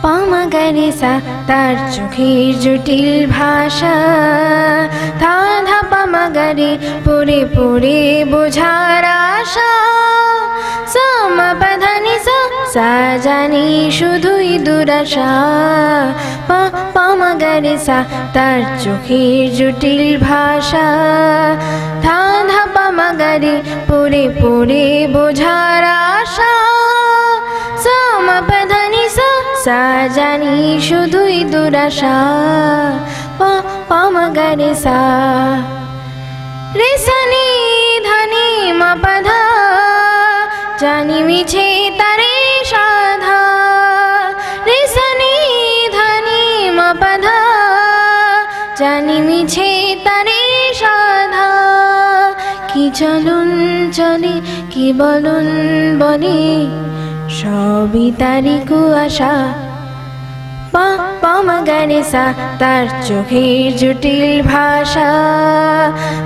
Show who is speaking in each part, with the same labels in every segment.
Speaker 1: পামাগারেসা তার চোখের জটিল ভাষা, ধা ধা পামাগারে পড়ে পড়ে বোঝার আশা, সামা পাধানি সা জানি শুধুই দুরাশা। পামাগারেসা তার চোখের জটিল ভাষা, ধা ধা পামাগারে পড়ে পড়ে বোঝার আশা, সামা পাধানি সা জানি শুধুই দুরাশা। পামাগারেসা রেসানি ধানি মাপাধা, জানি মিছে তারে সাধা, রেসানি ধানি মাপাধা, জানি মিছে তারে সাধা। কি চলুন চলে কি বলুন বলে, সবই তারি কুয়াশা। পামাগারেসা তার চোখের জটিল ভাষা,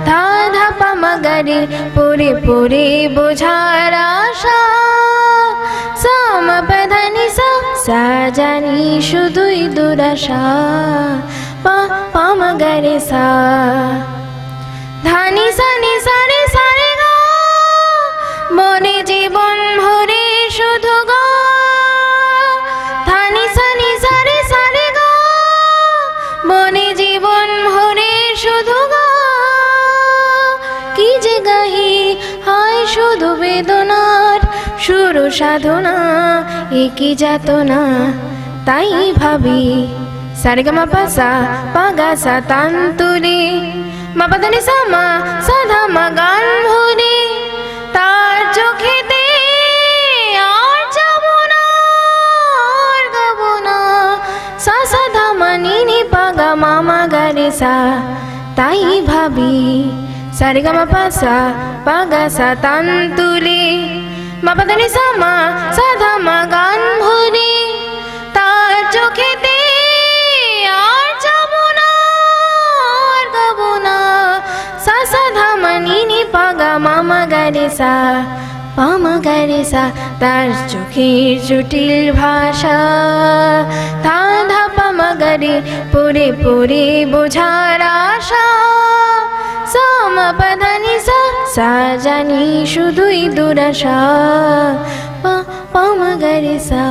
Speaker 1: ধা ধা পামাগারে পড়ে পড়ে বোঝার আশা, সামা পাধানি সা জানি শুধুই দুরাশা। পামাগারেসা ধানি সানি সারে সারে গা, মনে জীবন ভরে শুধু গা, ধানি সানি সারে সারে গা, মনে জীবন ভরে শুধু গা। কি যে গাহি হায় শুধু বেদনার সুর সাধনা, একই যাতনা তাই ভাবি। সারেগামা পাসা পাগাসা তান্তুরে, মাপাদানি সামা সাধা মা গান ভরে, তার চোখেতে আর যাব না আর গাব না। সা সাধা মানি নি পাগা মামা গারেসা তাই ভাবি। সারেগামা পাসা পাগাসা তান্তুরে, মাপাদানি সামা সাধা মা গান ভরে, তার চোখেতে আর যাব না আর গাব না। সা সাধা মানি নি পাগা মামা গারেসা। পামাগারেসা তার চোখের জটিল ভাষা, ধা ধা পামাগারে পড়ে পড়ে বোঝার আশা, সামা পাধানি সা জানি শুধুই দুরাশা। পামাগারেসা।